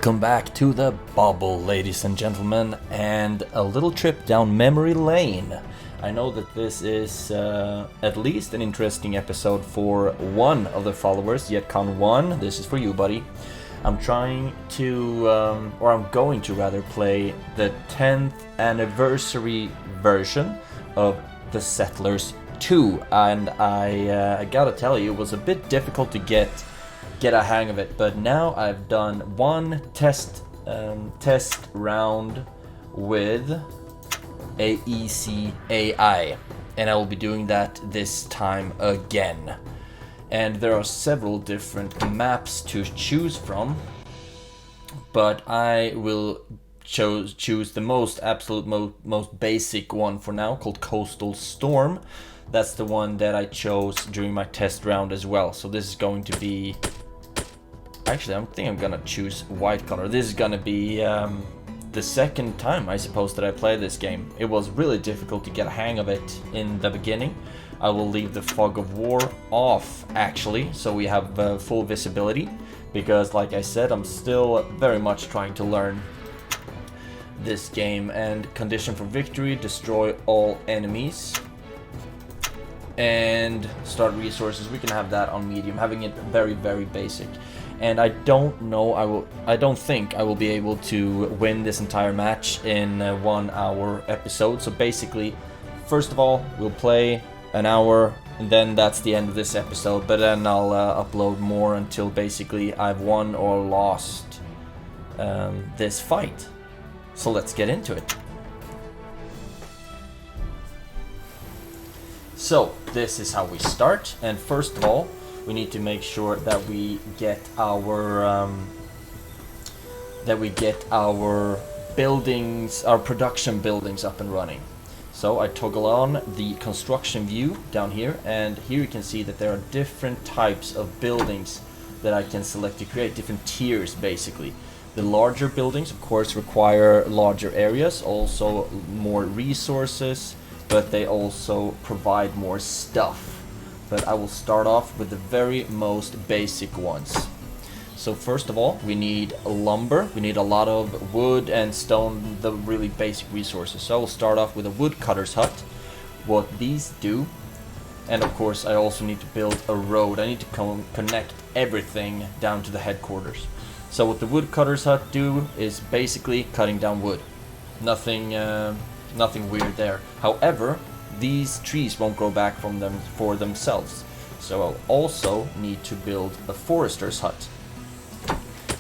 Welcome back to the bubble, ladies and gentlemen, and a little trip down memory lane. I know that this is at least an interesting episode for one of the followers, Yetcon1. This is for you, buddy. I'm trying to, or I'm going to rather, play the 10th anniversary version of Die Siedler II, and I gotta tell you, it was a bit difficult to get a hang of it, but now I've done one test round with AEC AI, and I will be doing that this time again. And there are several different maps to choose from, but I will choose the absolute most basic one for now, called Coastal Storm. That's the one that I chose during my test round as well. So this is going to be, actually, I think I'm gonna choose white color. This is gonna be the second time, I suppose, that I play this game. It was really difficult to get a hang of it in the beginning. I will leave the fog of war off, actually, so we have full visibility, because like I said, I'm still very much trying to learn this game. And condition for victory: destroy all enemies. And start resources, we can have that on medium, having it very, very basic. And I don't think I will be able to win this entire match in a 1 hour episode. So basically, first of all, we'll play an hour, and then that's the end of this episode. But then I'll upload more until basically I've won or lost this fight. So let's get into it. So this is how we start, and first of all, we need to make sure that we get our buildings, our production buildings, up and running. So I toggle on the construction view down here, and here you can see that there are different types of buildings that I can select to create, different tiers basically. The larger buildings, of course, require larger areas, also more resources, but they also provide more stuff. But I will start off with the very most basic ones. So first of all, we need lumber. We need a lot of wood and stone, the really basic resources. So I will start off with a woodcutter's hut. What these do, and of course I also need to build a road. I need to connect everything down to the headquarters. So what the woodcutter's hut do is basically cutting down wood. Nothing weird there. However, these trees won't grow back from them for themselves. So I'll also need to build a forester's hut.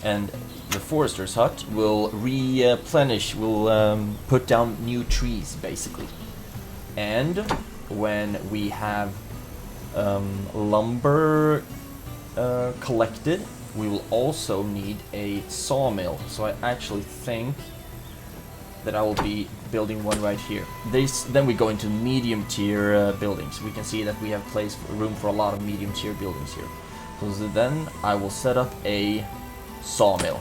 And the forester's hut will replenish, will put down new trees basically. And when we have lumber collected, we will also need a sawmill. So I actually think that I will be building one right here. Then we go into medium tier buildings. We can see that we have room for a lot of medium tier buildings here. So then I will set up a sawmill.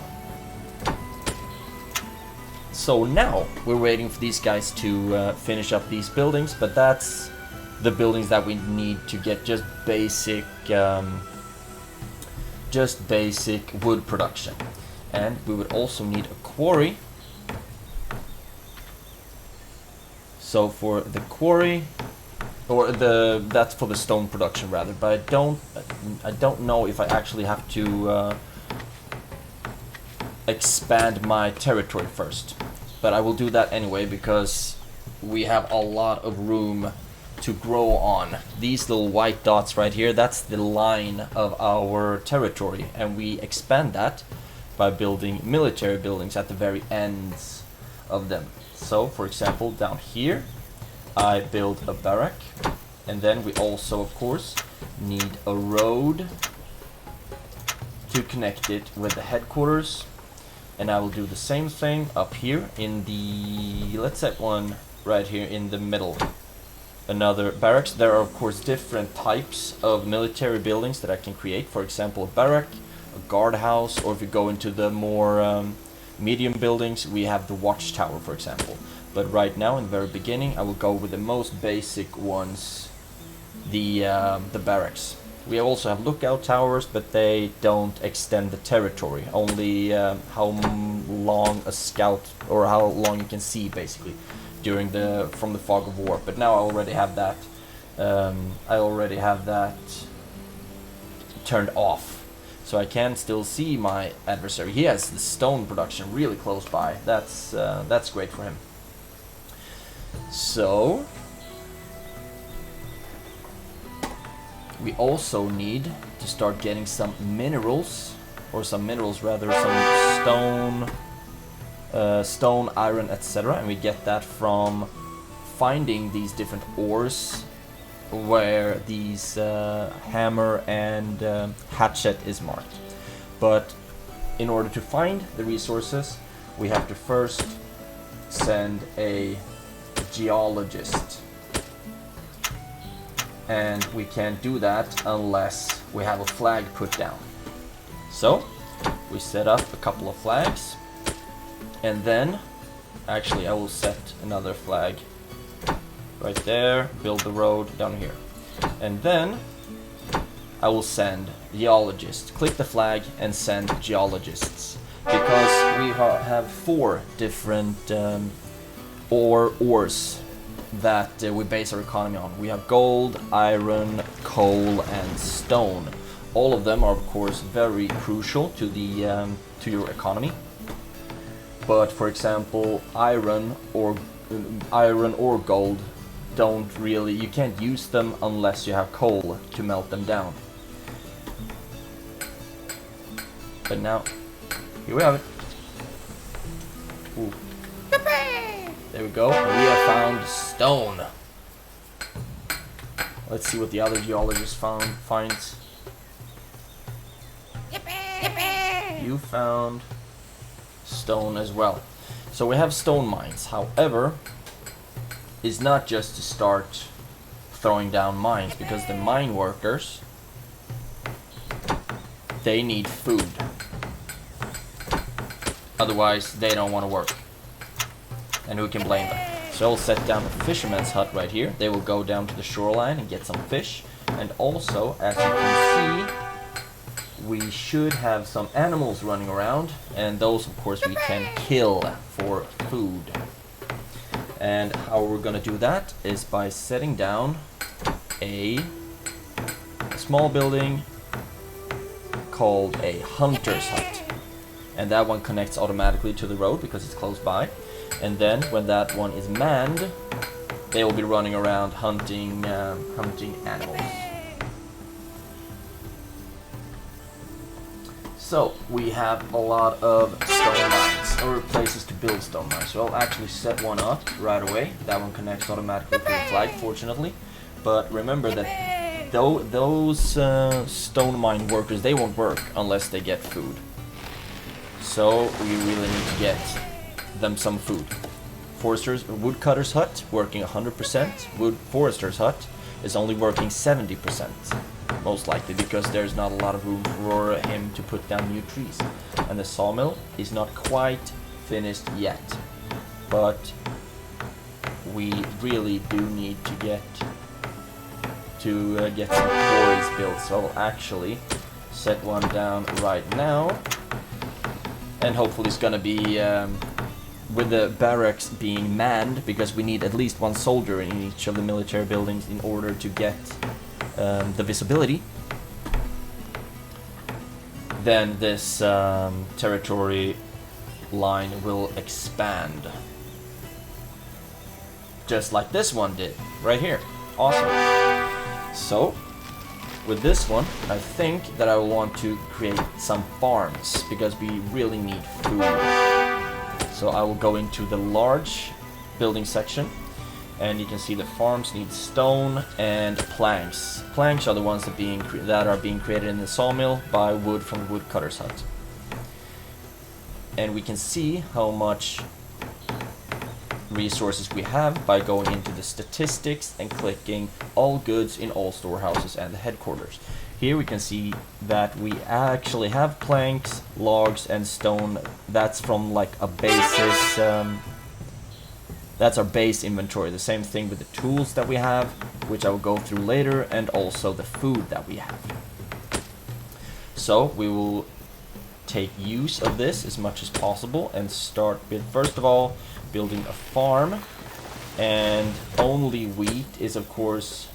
So now we're waiting for these guys to finish up these buildings, but that's the buildings that we need to get just basic wood production. And we would also need a quarry. So for the quarry, or that's for the stone production rather, but I don't know if I actually have to expand my territory first. But I will do that anyway, because we have a lot of room to grow on. These little white dots right here, that's the line of our territory, and we expand that by building military buildings at the very ends of them. So, for example, down here, I build a barrack, and then we also, of course, need a road to connect it with the headquarters. And I will do the same thing up here in the, let's set one right here in the middle. Another barracks. There are, of course, different types of military buildings that I can create. For example, a barrack, a guardhouse, or if you go into the more medium buildings, we have the watchtower, for example. But right now, in the very beginning, I will go with the most basic ones, the barracks. We also have lookout towers, but they don't extend the territory, only how long a scout, or how long you can see basically during from the fog of war. But now I already have that turned off, so I can still see my adversary. He has the stone production really close by. That's great for him. So we also need to start getting some minerals, or some stone, iron, etc. And we get that from finding these different ores where these hammer and hatchet is marked. But in order to find the resources, we have to first send a geologist. And we can't do that unless we have a flag put down. So we set up a couple of flags, and then actually I will set another flag right there, build the road down here, and then I will send geologists. Click the flag and send geologists, because we have 4 different ores that we base our economy on. We have gold, iron, coal, and stone. All of them are of course very crucial to the to your economy. But for example, iron or gold don't really, you can't use them unless you have coal to melt them down. But now, here we have it. Ooh. There we go. We have found stone. Let's see what the other geologist finds. You found stone as well. So we have stone mines. However, it's not just to start throwing down mines, because the mine workers, they need food. Otherwise, they don't want to work. And who can blame them? So I'll set down a fisherman's hut right here. They will go down to the shoreline and get some fish. And also, as you can see, we should have some animals running around, and those of course we can kill for food. And how we're gonna do that is by setting down a small building called a hunter's hut, and that one connects automatically to the road because it's close by. And then when that one is manned, they will be running around hunting animals. So we have a lot of stone mines, or places to build stone mines. So I'll actually set one up right away. That one connects automatically to the flag, fortunately. But remember that those stone mine workers, they won't work unless they get food. So we really need to get them some food. Woodcutter's hut working 100%. Forester's hut is only working 70%. Most likely because there's not a lot of room for him to put down new trees. And the sawmill is not quite finished yet. But we really do need to get some quarries built. So I'll actually set one down right now. And hopefully it's gonna be with the barracks being manned, because we need at least one soldier in each of the military buildings in order to get the visibility. Then this territory line will expand. Just like this one did, right here. Awesome. So, with this one, I think that I will want to create some farms, because we really need food. So I will go into the large building section, and you can see the farms need stone and planks. Planks are the ones that are being created in the sawmill by wood from the woodcutter's hut. And we can see how much resources we have by going into the statistics and clicking all goods in all storehouses and the headquarters. Here we can see that we actually have planks, logs, and stone. That's from like a basis. That's our base inventory. The same thing with the tools that we have. which I will go through later, and also the food that we have. So we will take use of this as much as possible and start with, first of all, building a farm. And only wheat is of course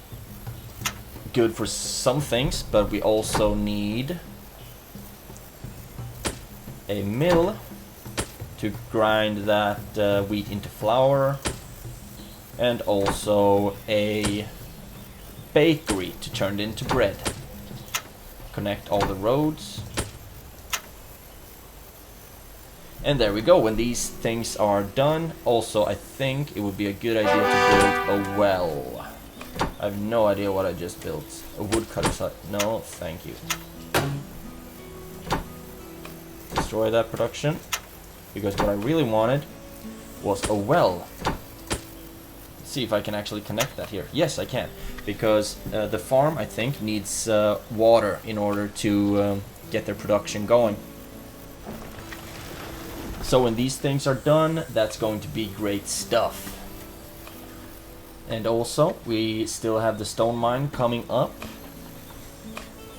good for some things, but we also need a mill to grind that wheat into flour, and also a bakery to turn it into bread. Connect all the roads. And there we go. When these things are done, also I think it would be a good idea to build a well. I have no idea what I just built. A woodcutter's hut. No, thank you. Destroy that production. Because what I really wanted was a well. Let's see if I can actually connect that here. Yes, I can. Because the farm, I think, needs water in order to get their production going. So when these things are done, that's going to be great stuff. And also, we still have the stone mine coming up.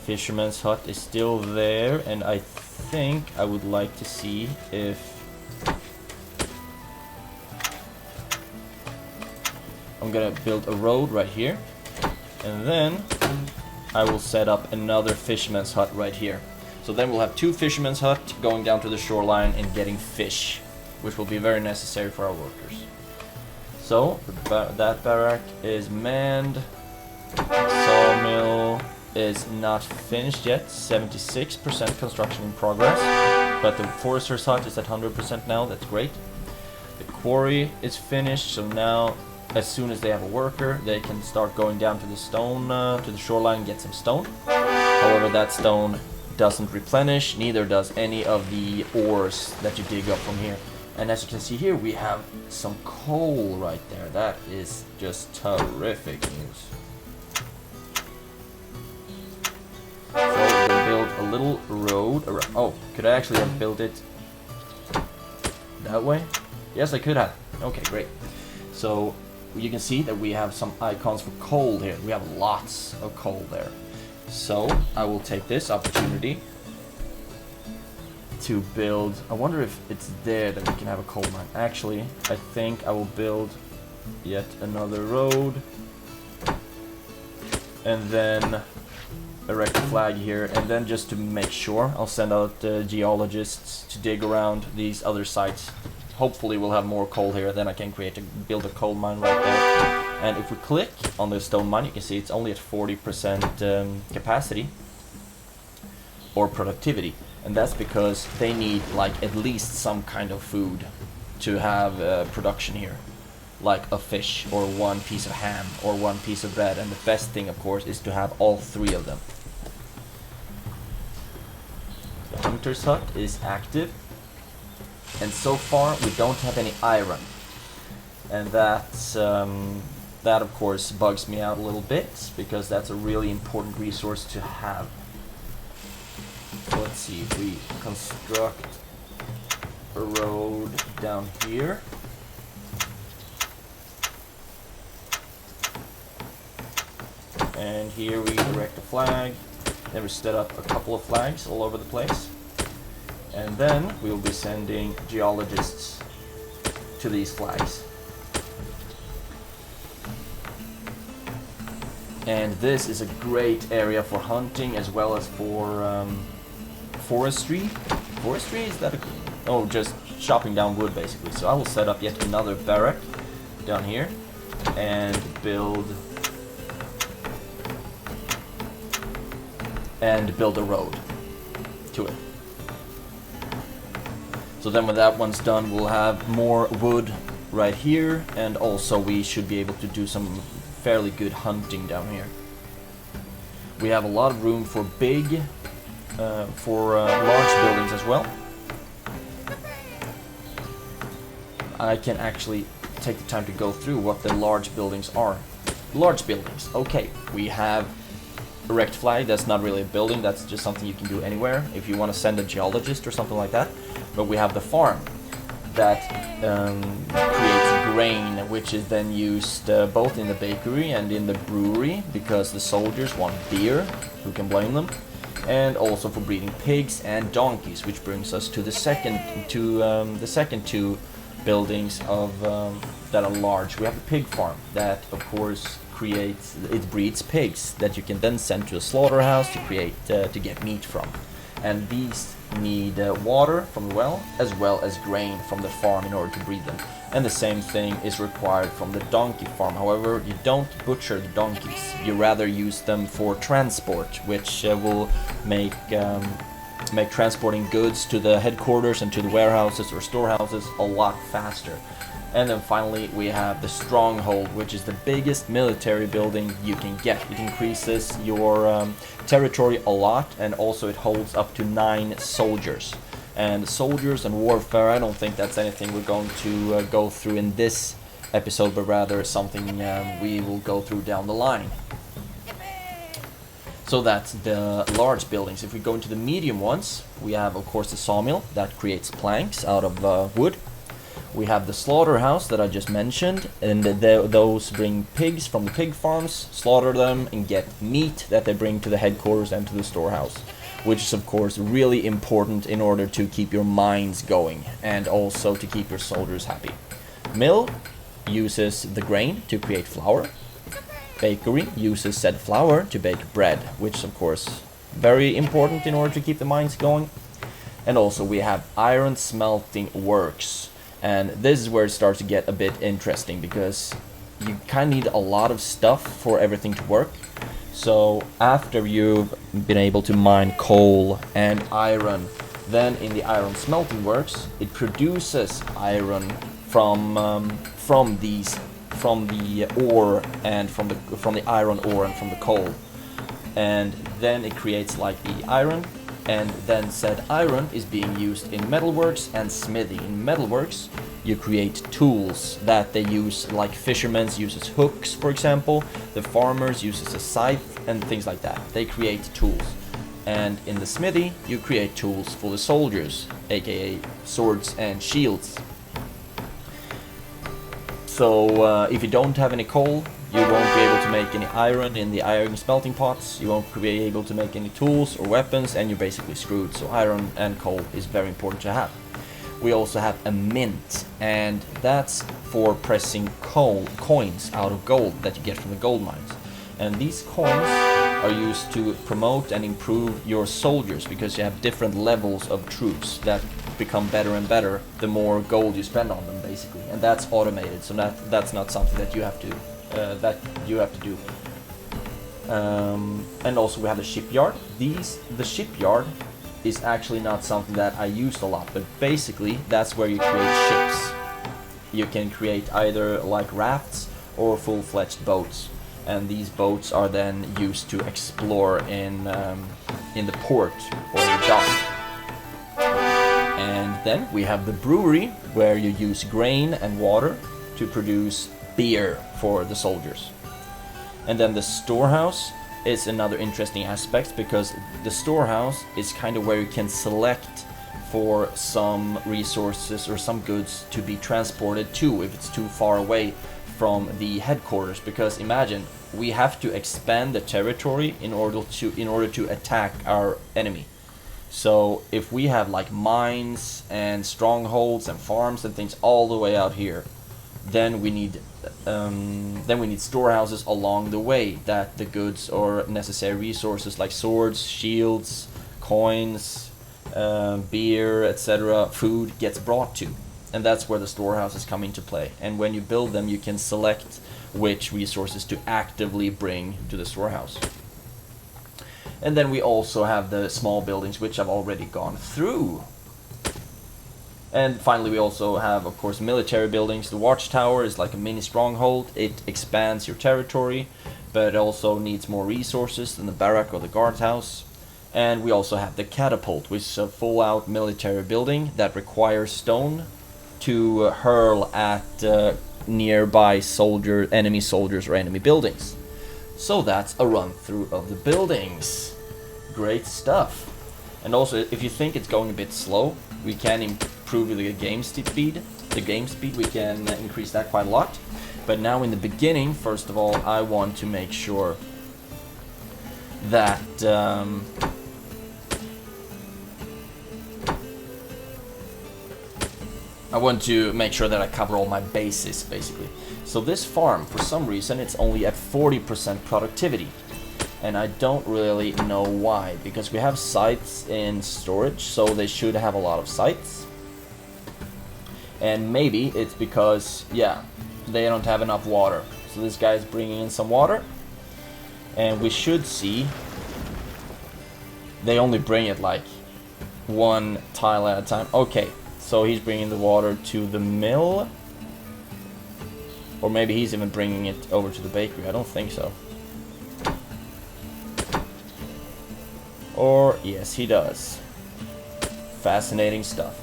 Fisherman's hut is still there, and I think I would like to see if I'm gonna build a road right here, and then I will set up another fisherman's hut right here. So then we'll have two fishermen's hut going down to the shoreline and getting fish, which will be very necessary for our workers. So that barrack is manned. Sawmill is not finished yet. 76% construction in progress. But the forester's hut is at 100% now. That's great. The quarry is finished. So now, as soon as they have a worker, they can start going down to the stone, to the shoreline and get some stone. However, that stone doesn't replenish, neither does any of the ores that you dig up from here. And as you can see here, we have some coal right there. That is just terrific news. So we're gonna build a little road around. Oh, could I actually have built it that way? Yes, I could have. Okay, great. So you can see that we have some icons for coal here. We have lots of coal there. So I will take this opportunity to build. I wonder if it's there that we can have a coal mine. Actually, I think I will build yet another road, and then erect a flag here, and then just to make sure, I'll send out geologists to dig around these other sites. Hopefully we'll have more coal here, then I can build a coal mine right there. And if we click on the stone mine, you can see it's only at 40% capacity or productivity. And that's because they need like at least some kind of food to have production here. Like a fish, or one piece of ham, or one piece of bread. And the best thing, of course, is to have all three of them. The hunter's hut is active. And so far, we don't have any iron. And that's... that of course bugs me out a little bit, because that's a really important resource to have. So let's see if we construct a road down here. And here we erect a flag. Then we set up a couple of flags all over the place. And then we'll be sending geologists to these flags. And this is a great area for hunting as well as for forestry. Forestry, is that a... oh, just chopping down wood basically. So I will set up yet another barrack down here and build a road to it. So then when that one's done, we'll have more wood right here, and also we should be able to do some fairly good hunting down here. We have a lot of room for large buildings as well. I can actually take the time to go through what the large buildings are. Large buildings, okay. We have erect flag, that's not really a building, that's just something you can do anywhere if you want to send a geologist or something like that. But we have the farm that creates grain, which is then used both in the bakery and in the brewery, because the soldiers want beer, who can blame them, and also for breeding pigs and donkeys, which brings us to the second two buildings of that are large. We have the pig farm that, of course, breeds pigs that you can then send to a slaughterhouse to get meat from, and these need water from the well as grain from the farm in order to breed them. And the same thing is required from the donkey farm. However, you don't butcher the donkeys, you rather use them for transport, which will make transporting goods to the headquarters and to the warehouses or storehouses a lot faster. And then finally we have the stronghold, which is the biggest military building you can get. It increases your territory a lot, and also it holds up to 9 soldiers. And soldiers and warfare, I don't think that's anything we're going to go through in this episode, but rather something we will go through down the line. So that's the large buildings. If we go into the medium ones, we have of course the sawmill that creates planks out of wood. We have the slaughterhouse that I just mentioned, and those bring pigs from the pig farms, slaughter them, and get meat that they bring to the headquarters and to the storehouse, which is of course really important in order to keep your mines going and also to keep your soldiers happy. Mill uses the grain to create flour. Bakery uses said flour to bake bread, which is of course very important in order to keep the mines going. And also we have iron smelting works. And this is where it starts to get a bit interesting, because you kind of need a lot of stuff for everything to work. So after you've been able to mine coal and iron, then in the iron smelting works, it produces iron from the ore and from the iron ore and from the coal, and then it creates like the iron. And then said iron is being used in metalworks and smithy. In metalworks, you create tools that they use, like fishermen uses hooks, for example. The farmers uses a scythe and things like that. They create tools. And in the smithy, you create tools for the soldiers, aka swords and shields. So if you don't have any coal, you won't be able to make any iron in the iron smelting pots, you won't be able to make any tools or weapons, and you're basically screwed. So iron and coal is very important to have. We also have a mint, and that's for pressing coins out of gold that you get from the gold mines. And these coins are used to promote and improve your soldiers, because you have different levels of troops that become better and better the more gold you spend on them, basically. And that's automated, so that's not something that you have to do. And also we have the shipyard. The shipyard is actually not something that I used a lot, but basically that's where you create ships. You can create either like rafts or full-fledged boats, and these boats are then used to explore in the port or the dock. And then we have the brewery, where you use grain and water to produce beer for the soldiers. And then the storehouse is another interesting aspect, because the storehouse is kind of where you can select for some resources or some goods to be transported to if it's too far away from the headquarters. Because imagine, we have to expand the territory in order to attack our enemy. So if we have like mines and strongholds and farms and things all the way out here, then we need storehouses along the way that the goods or necessary resources like swords, shields, coins, beer, etc., food gets brought to. And that's where the storehouses come into play. And when you build them, you can select which resources to actively bring to the storehouse. And then we also have the small buildings, which I've already gone through. And finally we also have, of course, military buildings. The watchtower is like a mini stronghold. It expands your territory, but it also needs more resources than the barrack or the guardhouse. And we also have the catapult, which is a full-out military building that requires stone to hurl at nearby enemy soldiers or enemy buildings. So that's a run-through of the buildings. Great stuff. And also, if you think it's going a bit slow, we can improve the game speed the game speed, we can increase that quite a lot. But now in the beginning, first of all, I want to make sure that I cover all my bases, basically. So this farm, for some reason, it's only at 40% productivity. And I don't really know why, because we have sites in storage, so they should have a lot of sites. And maybe it's because, yeah, they don't have enough water. So this guy is bringing in some water. And we should see they only bring it like one tile at a time. Okay, so he's bringing the water to the mill. Or maybe he's even bringing it over to the bakery. I don't think so. Or, yes, he does. Fascinating stuff.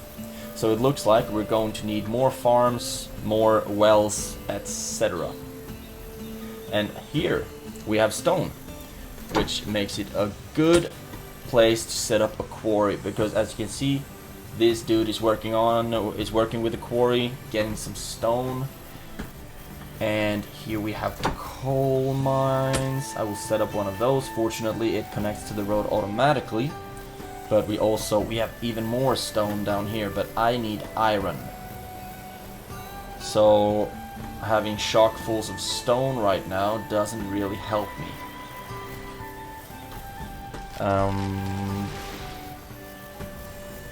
So it looks like we're going to need more farms, more wells, etc. And here we have stone, which makes it a good place to set up a quarry, because as you can see, this dude is working with the quarry, getting some stone. And here we have the coal mines. I will set up one of those. Fortunately, it connects to the road automatically. But we have even more stone down here, but I need iron. So having shockfuls of stone right now doesn't really help me.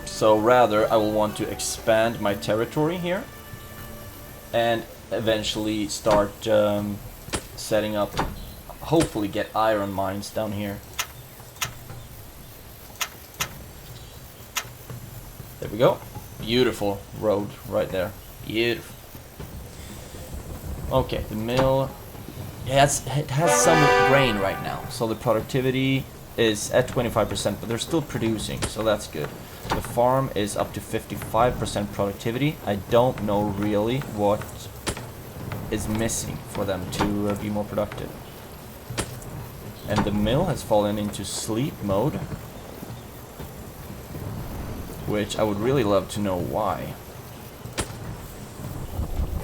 So rather, I will want to expand my territory here and eventually start setting up, hopefully get iron mines down here. There we go. Beautiful road right there. Beautiful. Okay, the mill, it has some grain right now, so the productivity is at 25%, but they're still producing, so that's good. The farm is up to 55% productivity. I don't know really what is missing for them to be more productive. And the mill has fallen into sleep mode, which I would really love to know why.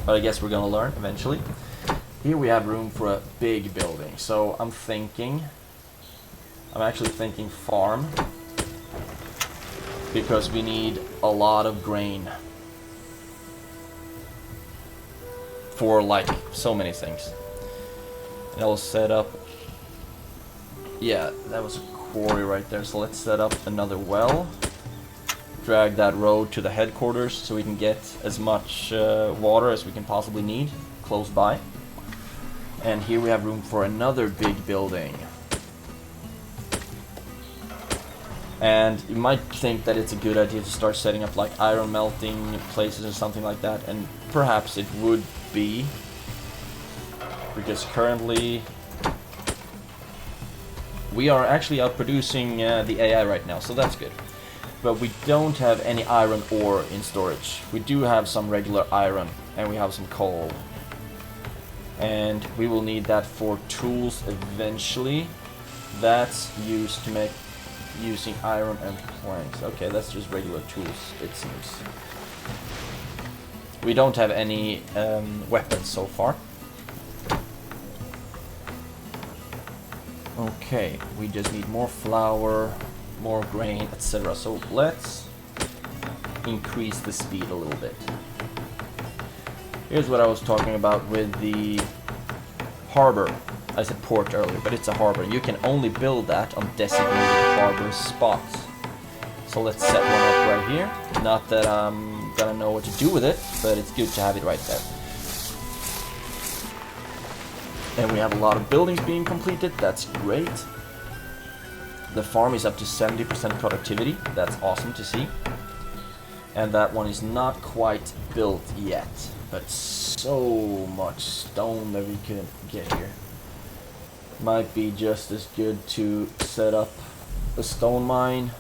But I guess we're gonna learn eventually. Here we have room for a big building, so I'm actually thinking farm, because we need a lot of grain for like so many things. And I'll set up, yeah, that was a quarry right there, so let's set up another well, drag that road to the headquarters so we can get as much water as we can possibly need close by. And here we have room for another big building. And you might think that it's a good idea to start setting up like iron melting places or something like that, and perhaps it would be, because currently we are actually outproducing the AI right now, so that's good. But we don't have any iron ore in storage. We do have some regular iron, and we have some coal. And we will need that for tools eventually. That's used to make using iron and planks. Okay, that's just regular tools, it seems. We don't have any weapons so far. Okay, we just need more flour, more grain, etc. So let's increase the speed a little bit. Here's what I was talking about with the harbor. I said port earlier, but it's a harbor. You can only build that on designated harbor spots. So let's set one up right here. Not that I'm gonna know what to do with it, but it's good to have it right there. And we have a lot of buildings being completed. That's great. The farm is up to 70% productivity. That's awesome to see. And that one is not quite built yet, but so much stone that we could get here. Might be just as good to set up a stone mine,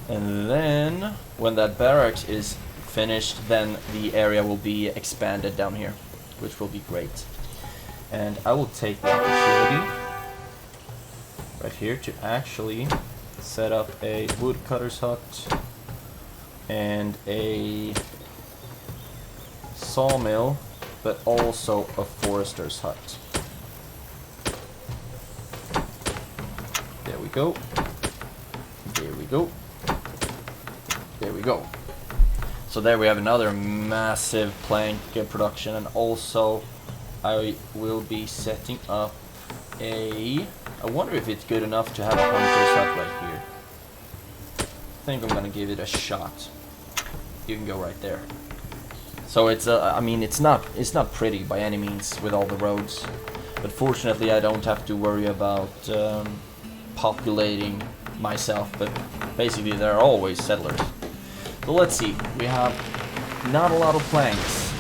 and then when that barracks is finished, then the area will be expanded down here, which will be great. And I will take the opportunity right here to actually set up a woodcutter's hut and a sawmill, but also a forester's hut. There we go. There we go. There we go. So there we have another massive plank production, and also I will be setting up I wonder if it's good enough to have a hunter's hut right here. I think I'm gonna give it a shot. You can go right there. So it's I mean, it's not pretty by any means with all the roads, but fortunately I don't have to worry about populating myself. But basically there are always settlers. So let's see. We have not a lot of planks,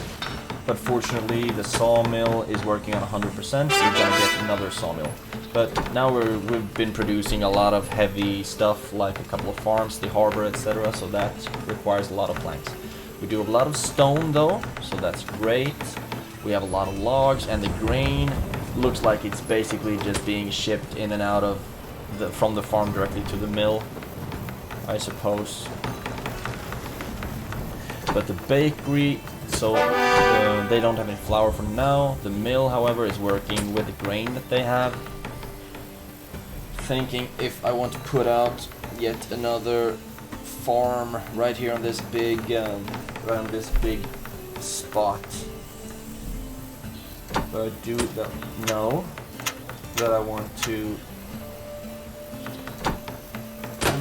but fortunately the sawmill is working on 100%. So we're gonna get another sawmill. But now we've been producing a lot of heavy stuff, like a couple of farms, the harbor, etc. So that requires a lot of planks. We do have a lot of stone though, so that's great. We have a lot of logs, and the grain looks like it's basically just being shipped in and out of from the farm directly to the mill, I suppose. But the bakery, so they don't have any flour for now. The mill, however, is working with the grain that they have. Thinking if I want to put out yet another farm right here on this big spot. But I do know that I want to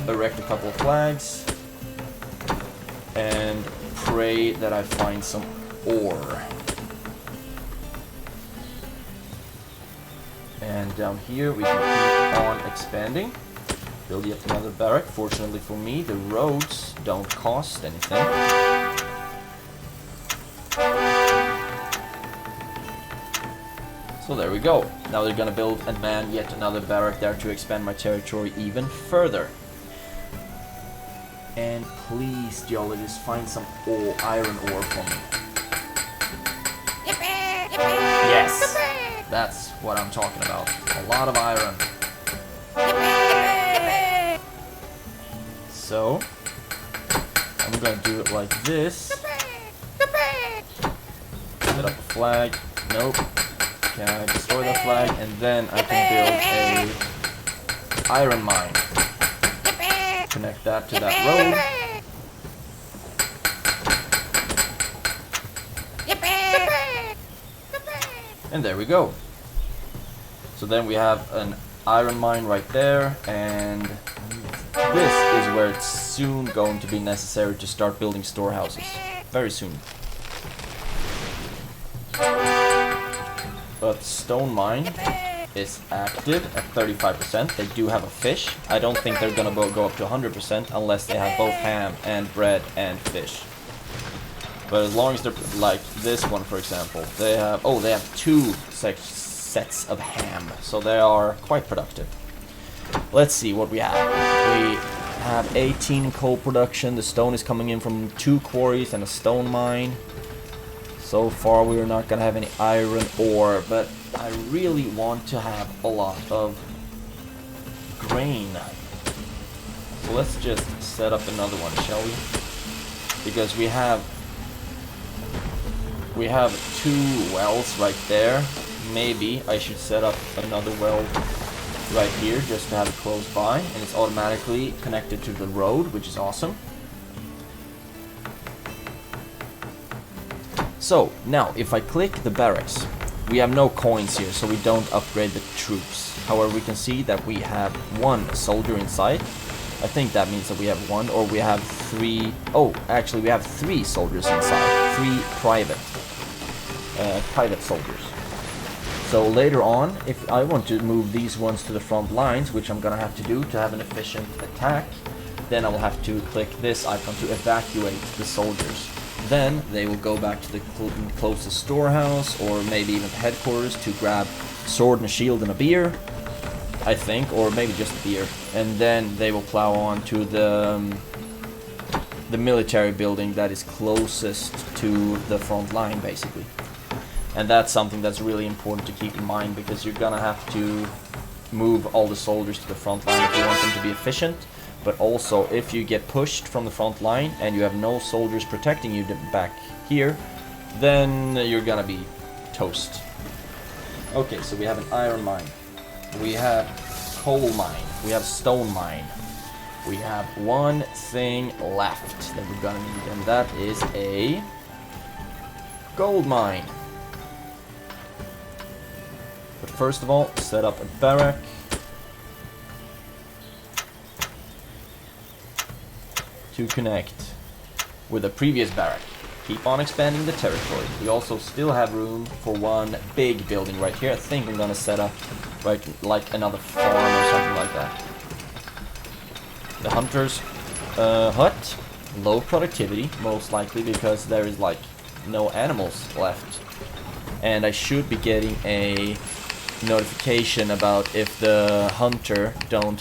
erect a couple of flags and pray that I find some ore. And down here we can keep on expanding. Build yet another barrack. Fortunately for me, the roads don't cost anything. So there we go. Now they're gonna build and man yet another barrack there to expand my territory even further. And please, geologists, find some iron ore for me. Yes! That's what I'm talking about. A lot of iron. So, I'm going to do it like this. Set up a flag. Nope. Can I destroy that flag? And then I can build a iron mine. Connect that to that road. And there we go. So then we have an iron mine right there, and this is where it's soon going to be necessary to start building storehouses. Very soon. But stone mine is active at 35%. They do have a fish. I don't think they're gonna go up to 100% unless they have both ham and bread and fish. But as long as they're like this one, for example, they have two sets of ham, so they are quite productive. Let's see what we have. We have 18 coal production. The stone is coming in from 2 quarries and a stone mine. So far we're not gonna have any iron ore, but I really want to have a lot of grain. So let's just set up another one, shall we? Because we have 2 wells right there. Maybe I should set up another well right here just to have it close by, and it's automatically connected to the road, which is awesome. So now if I click the barracks, we have no coins here, so we don't upgrade the troops. However, we can see that we have 1 soldier inside. I think that means that we have 1, or we have 3. Oh, actually we have 3 soldiers inside. 3 private soldiers. So later on, if I want to move these ones to the front lines, which I'm gonna have to do to have an efficient attack, then I will have to click this icon to evacuate the soldiers. Then they will go back to the closest storehouse, or maybe even headquarters, to grab a sword and a shield and a beer, I think, or maybe just a beer. And then they will plow on to the military building that is closest to the front line, basically. And that's something that's really important to keep in mind, because you're gonna have to move all the soldiers to the front line if you want them to be efficient. But also, if you get pushed from the front line and you have no soldiers protecting you back here, then you're gonna be toast. Okay, so we have an iron mine, we have coal mine, we have stone mine. We have one thing left that we're gonna need, and that is a gold mine. But first of all, set up a barrack. To connect with the previous barrack. Keep on expanding the territory. We also still have room for one big building right here. I think I'm gonna set up like another farm or something like that. The hunter's hut, low productivity, most likely because there is like no animals left. And I should be getting a notification about if the hunter don't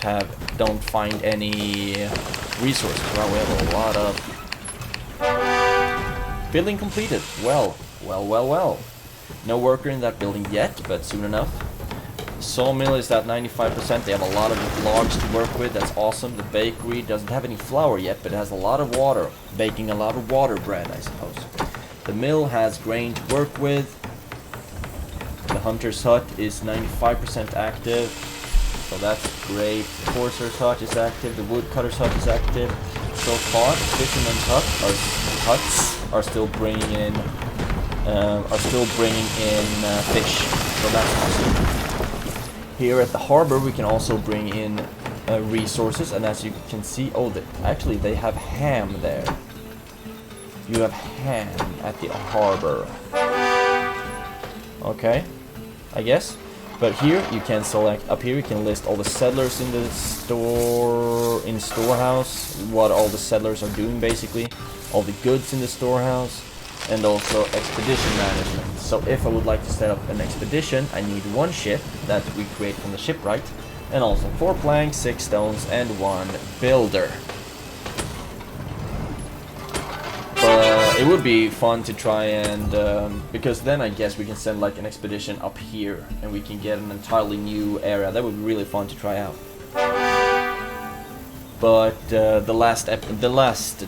find any resources. Well, we have a lot of building completed. Well. No worker in that building yet, but soon enough. Sawmill is at 95%. They have a lot of logs to work with. That's awesome. The bakery doesn't have any flour yet, but it has a lot of water. Baking a lot of water bread, I suppose. The mill has grain to work with. The hunter's hut is 95% active, so that's great. The forcer's hut is active. The woodcutter's hut is active. So far, the fisherman's huts are still bringing in fish. So that's awesome. Here at the harbor, we can also bring in resources, and as you can see, actually they have ham there. You have ham at the harbor. Okay, I guess. But here you can select, up here you can list all the settlers in the storehouse, what all the settlers are doing basically, all the goods in the storehouse, and also expedition management. So if I would like to set up an expedition, I need one ship that we create from the shipwright, and also 4 planks, 6 stones, and 1 builder. But it would be fun to try and, because then I guess we can send like an expedition up here, and we can get an entirely new area. That would be really fun to try out. But the last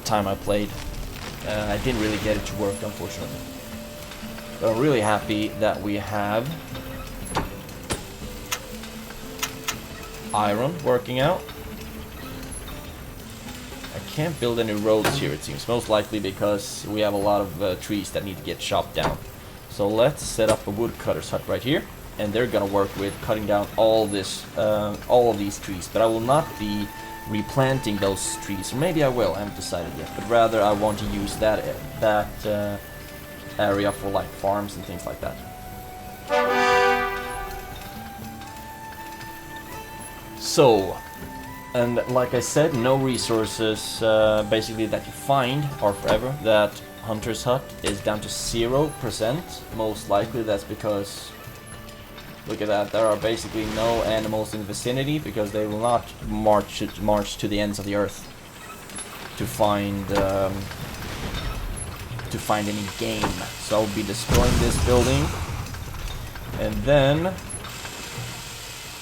time I played, I didn't really get it to work, unfortunately. But I'm really happy that we have iron working out. I can't build any roads here, it seems, most likely because we have a lot of trees that need to get chopped down. So let's set up a woodcutter's hut right here, and they're gonna work with cutting down all of these trees. But I will not be replanting those trees, or maybe I will, I haven't decided yet. But rather I want to use that area for like farms and things like that. So, and like I said, no resources basically that you find are forever. That hunter's hut is down to 0%. Most likely that's because, look at that, there are basically no animals in the vicinity, because they will not march to the ends of the earth to find any game. So I'll be destroying this building, and then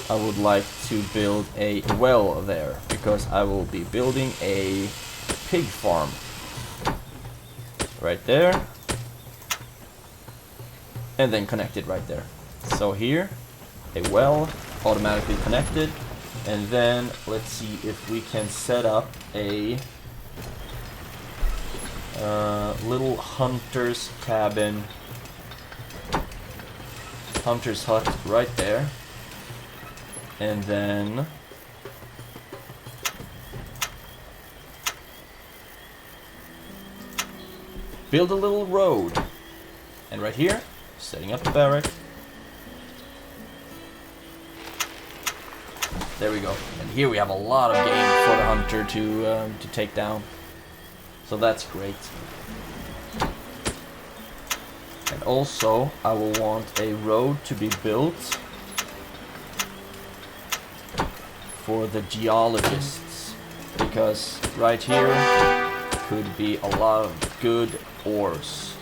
I would like to build a well there, because I will be building a pig farm right there, and then connect it right there. So here, a well, automatically connected, and then let's see if we can set up a little hunter's cabin, hunter's hut right there, and then build a little road, and right here, setting up a barrack. There we go. And here we have a lot of game for the hunter to take down. So that's great. And also, I will want a road to be built for the geologists, because right here could be a lot of good ores.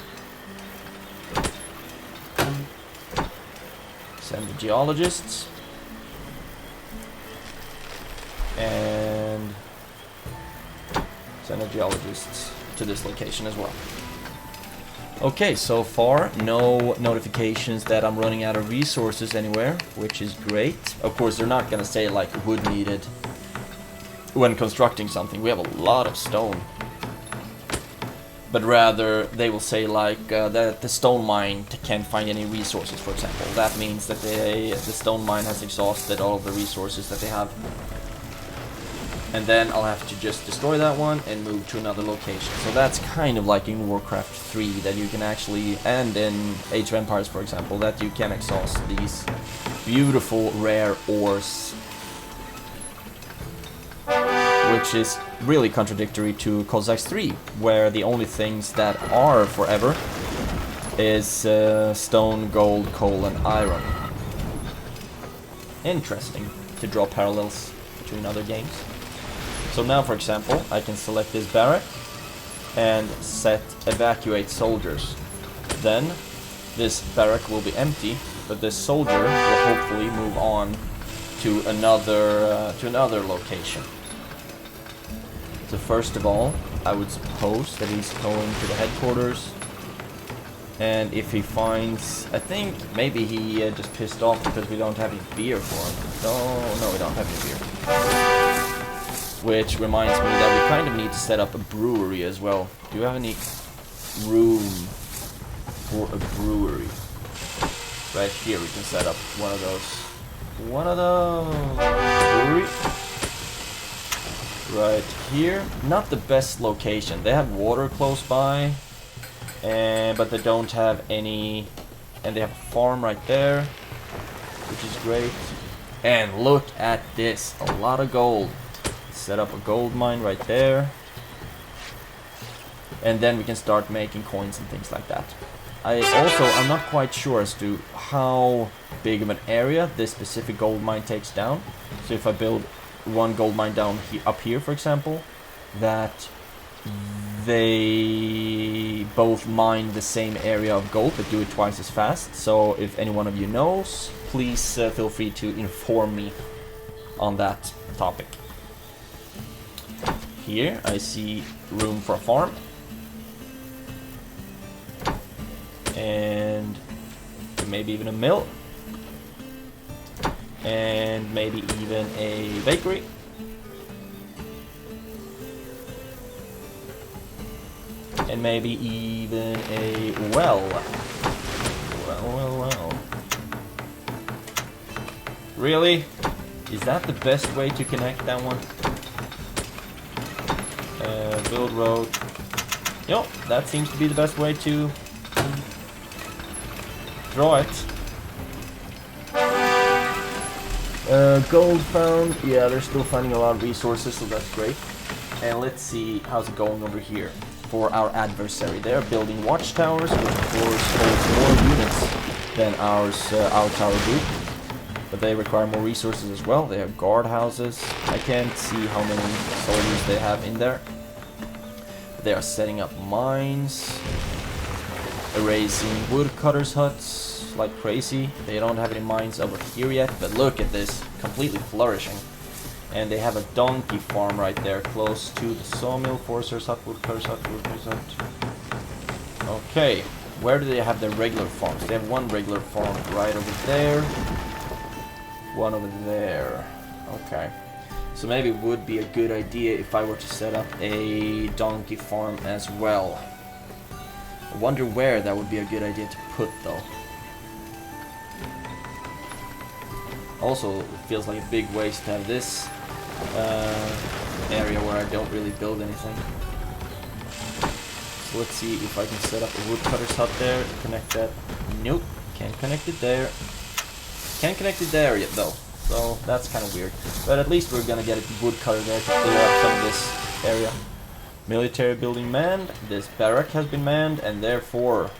Send the geologists. And send the geologists to this location as well. Okay, so far no notifications that I'm running out of resources anywhere, which is great. Of course, they're not gonna say like wood needed when constructing something. We have a lot of stone. But rather, they will say like that the stone mine can't find any resources, for example. That means that the stone mine has exhausted all of the resources that they have. And then I'll have to just destroy that one and move to another location. So that's kind of like in Warcraft 3, that you can actually, and in Age of Empires for example, that you can exhaust these beautiful rare ores. Which is really contradictory to Cossacks 3, where the only things that are forever is stone, gold, coal and iron. Interesting to draw parallels between other games. So now, for example, I can select this barrack and set evacuate soldiers. Then this barrack will be empty, but this soldier will hopefully move on to another location. So first of all, I would suppose that he's going to the headquarters, and if he finds, I think maybe he just pissed off because we don't have any beer for him. No, we don't have any beer. Which reminds me that we kind of need to set up a brewery as well. Do you have any room for a brewery? Right here we can set up one of those. Brewery. Right here. Not the best location. They have water close by, but they don't have any. And they have a farm right there, which is great. And look at this, a lot of gold. Set up a gold mine right there, and then we can start making coins and things like that. I'm not quite sure as to how big of an area this specific gold mine takes down. So if I build one gold mine down up here, for example, that they both mine the same area of gold but do it twice as fast. So if any one of you knows, please feel free to inform me on that topic. Here I see room for a farm, and maybe even a mill, and maybe even a bakery, and maybe even a well. Well. Really? Is that the best way to connect that one? Build road. Yep, that seems to be the best way to draw it. Gold found. Yeah, they're still finding a lot of resources, so that's great. And let's see how's it going over here for our adversary. They're building watchtowers, which of course holds more units than our tower do. But they require more resources as well. They have guard houses. I can't see how many soldiers they have in there. They are setting up mines, erasing woodcutters' huts like crazy. They don't have any mines over here yet, but look at this, completely flourishing. And they have a donkey farm right there, close to the sawmill, forester's hut, woodcutter's hut, woodcutter's hut. Okay, where do they have their regular farms? They have one regular farm right over there, one over there. Okay. So maybe it would be a good idea if I were to set up a donkey farm as well. I wonder where that would be a good idea to put though. Also, it feels like a big waste to have this area where I don't really build anything. So let's see if I can set up a woodcutter's hut there, connect that. Nope, can't connect it there. Can't connect it there yet though. So that's kind of weird. But at least we're gonna get a woodcutter there to clear up some of this area. Military building manned. This barrack has been manned, and therefore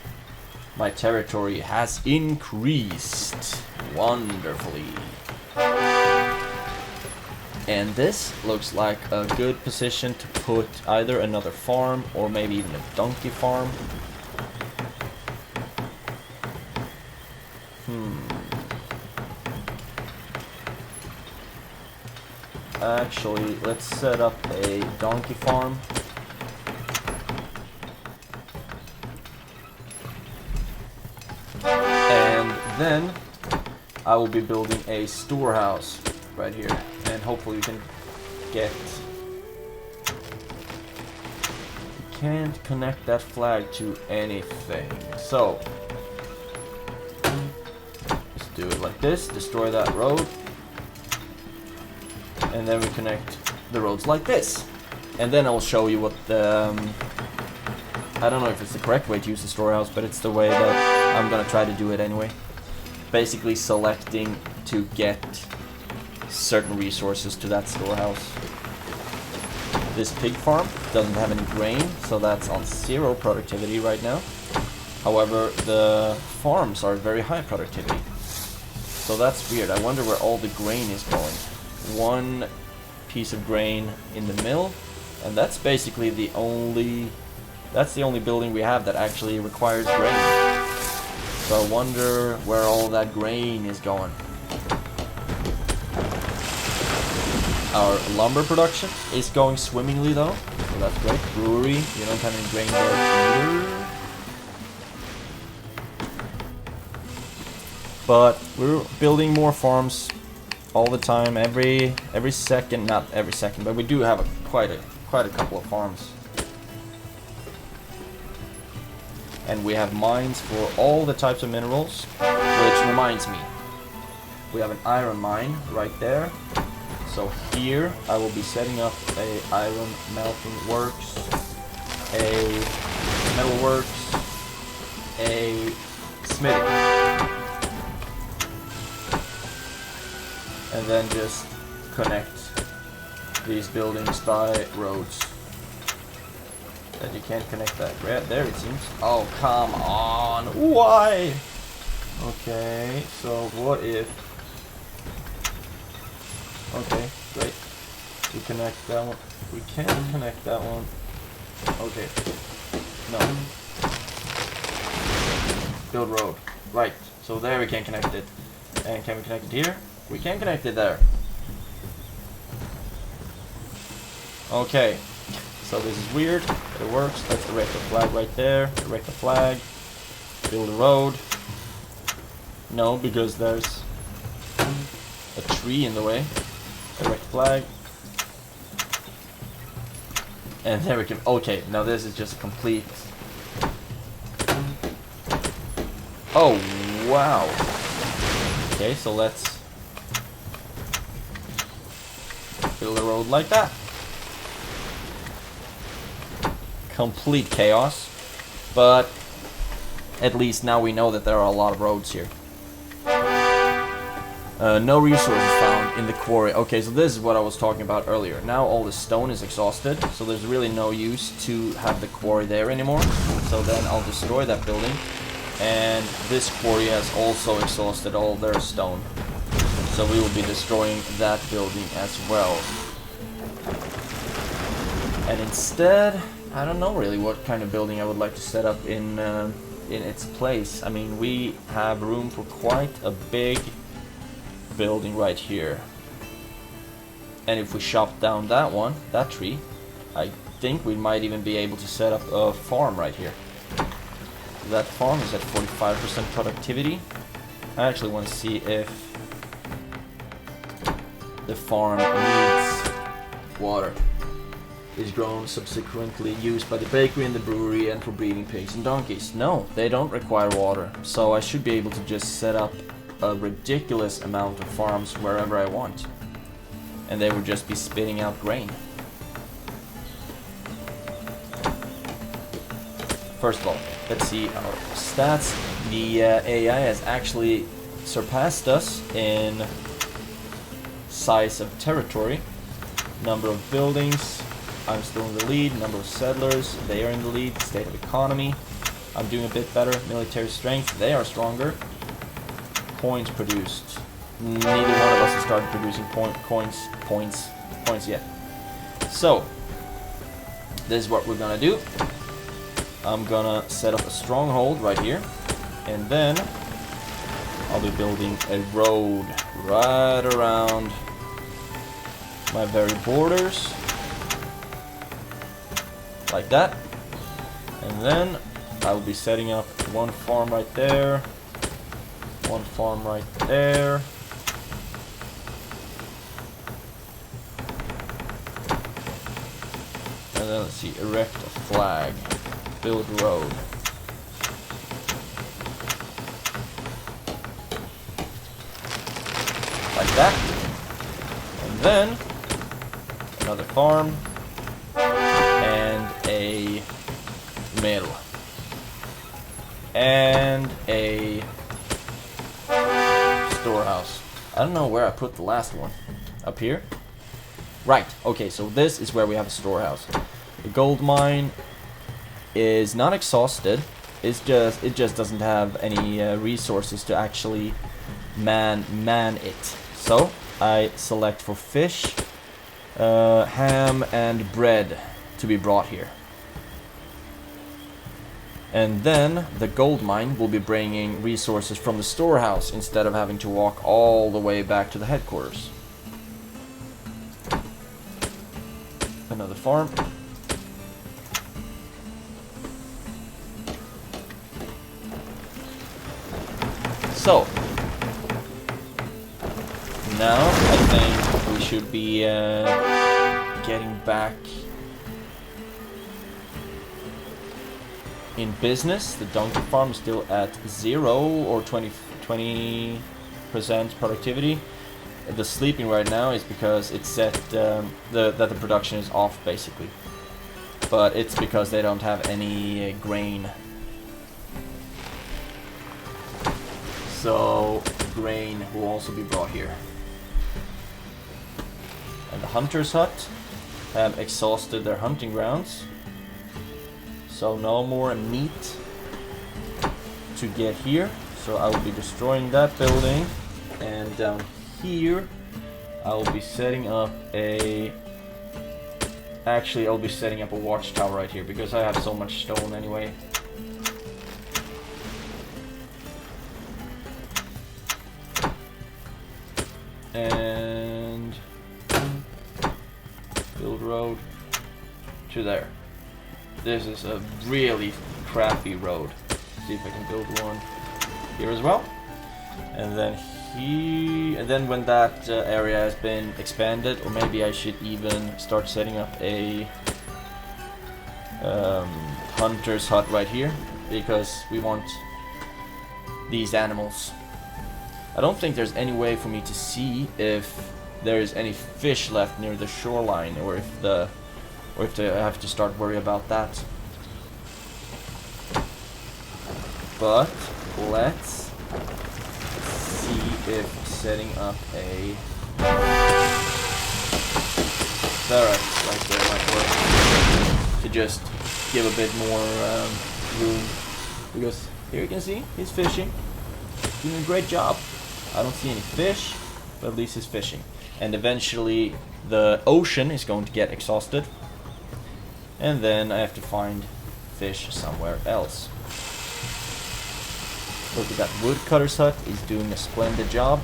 my territory has increased wonderfully. And this looks like a good position to put either another farm or maybe even a donkey farm. Actually, let's set up a donkey farm. then I will be building a storehouse right here, and hopefully we can get... We can't connect that flag to anything, so let's do it like this, destroy that road, and then we connect the roads like this. And then I'll show you what the... I don't know if it's the correct way to use the storehouse, but it's the way that I'm gonna try to do it anyway. Basically selecting to get certain resources to that storehouse. This pig farm doesn't have any grain, so that's on 0 productivity right now. However, the farms are very high productivity. So that's weird. I wonder where all the grain is going. One piece of grain in the mill, and that's basically the only... That's the only building we have that actually requires grain. So I wonder where all that grain is going. Our lumber production is going swimmingly though, so that's great. Brewery, you don't have any grain there either. But we're building more farms all the time, every second, not every second, but we do have quite a couple of farms. And we have mines for all the types of minerals, which reminds me, we have an iron mine right there. So here I will be setting up a iron melting works, a metal works, a smithy, and then just connect these buildings by roads. That you can't connect that. Right there it seems. Oh, come on. Why? Okay, so what if... Okay, great. We connect that one. We can connect that one. Okay. No. Build road. Right. So there we can connect it. And can we connect it here? We can connect it there. Okay. So this is weird, but it works. Let's erect the flag right there. Erect the flag. Build a road. No, because there's a tree in the way. Erect flag. And there we can... Okay, now this is just complete... Oh, wow. Okay, so let's build a road like that. Complete chaos, but at least now we know that there are a lot of roads here. No resources found in the quarry. Okay, so this is what I was talking about earlier. Now all the stone is exhausted, so there's really no use to have the quarry there anymore. So then I'll destroy that building. And this quarry has also exhausted all their stone. So we will be destroying that building as well. And instead... I don't know really what kind of building I would like to set up in its place. I mean, we have room for quite a big building right here. And if we chop down that one, that tree, I think we might even be able to set up a farm right here. That farm is at 45% productivity. I actually want to see if the farm needs water. Is grown subsequently used by the bakery and the brewery and for breeding pigs and donkeys. No, they don't require water, so I should be able to just set up a ridiculous amount of farms wherever I want. And they would just be spitting out grain. First of all, let's see our stats. The AI has actually surpassed us in size of territory, number of buildings. I'm still in the lead. Number of settlers, they are in the lead. State of economy, I'm doing a bit better. Military strength, they are stronger. Coins produced, neither one of us has started producing points yet. So this is what we're gonna do. I'm gonna set up a stronghold right here, and then I'll be building a road right around my very borders. Like that, and then I will be setting up one farm right there, One farm right there. And then let's see, erect a flag, build road. Like that. And then another farm and a mill and a storehouse. I don't know where I put the last one. Up here? Right, okay, so this is where we have a storehouse. The gold mine is not exhausted. It just doesn't have any resources to actually man it. So I select for fish, ham and bread to be brought here. And then the gold mine will be bringing resources from the storehouse instead of having to walk all the way back to the headquarters. Another farm. So now I think we should be getting back in business. The donkey farm is still at 0 or 20% productivity. The sleeping right now is because it's set that the production is off basically, but it's because they don't have any grain. So grain will also be brought here. And the hunter's hut have exhausted their hunting grounds, so no more meat to get here. So I will be destroying that building, and down here I will be setting up a... Actually, I'll be setting up a watchtower right here because I have so much stone anyway. And build road to there. This is a really crappy road. See if I can build one here as well. And then and then when that area has been expanded, or maybe I should even start setting up a hunter's hut right here, because we want these animals. I don't think there's any way for me to see if there is any fish left near the shoreline, or if I have to start worry about that. But let's see if setting up a barracks right there might work, to just give a bit more room, because here you can see he's fishing, doing a great job. I don't see any fish, but at least he's fishing. And eventually the ocean is going to get exhausted, and then I have to find fish somewhere else. Look at that woodcutter's hut, is doing a splendid job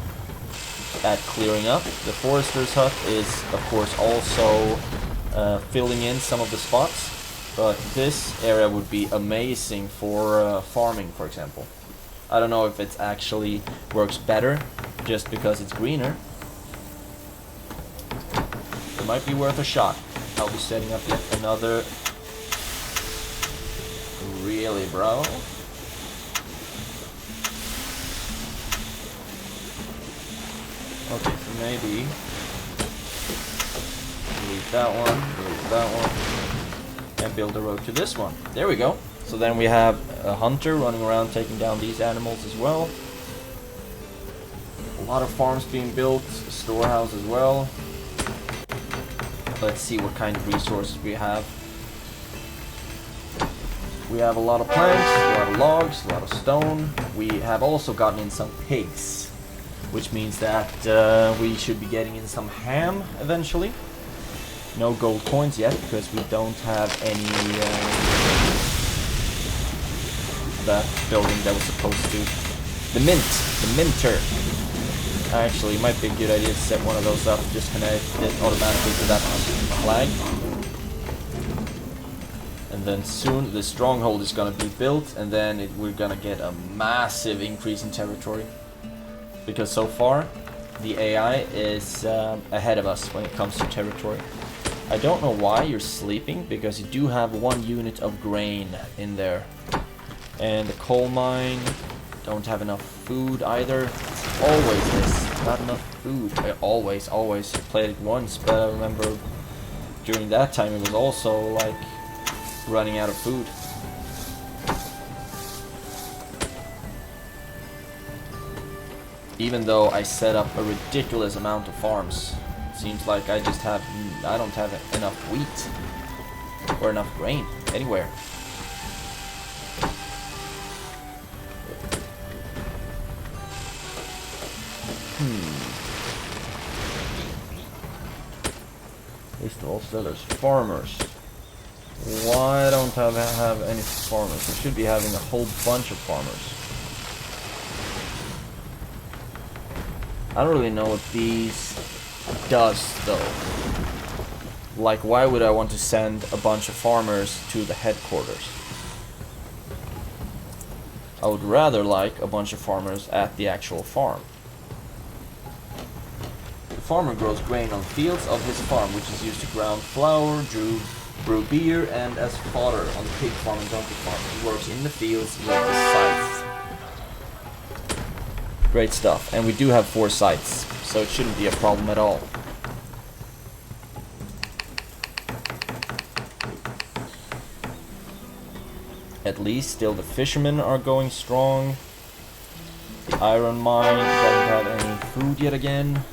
at clearing up. The forester's hut is of course also filling in some of the spots, but this area would be amazing for farming, for example. I don't know if it actually works better just because it's greener. It might be worth a shot. I'll be setting up yet another... Really, bro? Okay, so maybe delete that one, and build a road to this one. There we go. So then we have a hunter running around taking down these animals as well. A lot of farms being built, a storehouse as well. Let's see what kind of resources we have. We have a lot of planks, a lot of logs, a lot of stone. We have also gotten in some pigs, which means that we should be getting in some ham eventually. No gold coins yet because we don't have any that building that was supposed to. The minter. Actually, it might be a good idea to set one of those up, just connect it automatically to that flag. And then soon the stronghold is gonna be built, and then we're gonna get a massive increase in territory. because so far the AI is ahead of us when it comes to territory. I don't know why you're sleeping, because you do have 1 unit of grain in there. And the coal mine, don't have enough food either. It's always this, not enough food. Always played it once, but I remember during that time it was also like running out of food. Even though I set up a ridiculous amount of farms. Seems like I don't have enough wheat or enough grain anywhere. List of all sellers. Farmers. Why don't I have any farmers? I should be having a whole bunch of farmers. I don't really know what these does though. Like, why would I want to send a bunch of farmers to the headquarters? I would rather like a bunch of farmers at the actual farm. The farmer grows grain on fields of his farm, which is used to ground flour, brew beer, and as fodder on the pig farm and donkey farm. He works in the fields with the scythe. Great stuff. And we do have 4 sites, so it shouldn't be a problem at all. At least still the fishermen are going strong. The iron mine doesn't have any food yet again.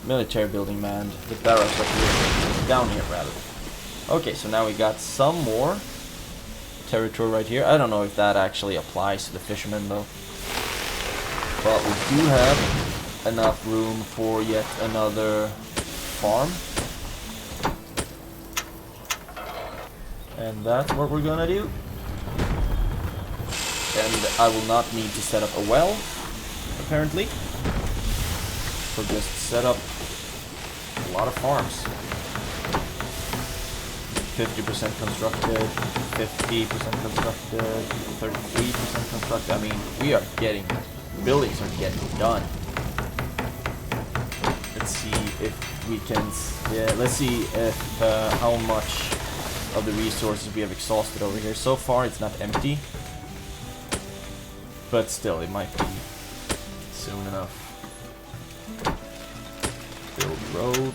Military building manned. The barracks up here, down here rather. Okay, so now we got some more territory right here. I don't know if that actually applies to the fishermen though. But we do have enough room for yet another farm. And that's what we're gonna do. And I will not need to set up a well, apparently. So just set up a lot of farms. 50% constructed, 50% constructed, 33% constructed. I mean, we are getting, buildings are getting done. Let's see if we can, yeah, let's see if, how much of the resources we have exhausted over here. So far it's not empty, but still it might be soon enough. Build road.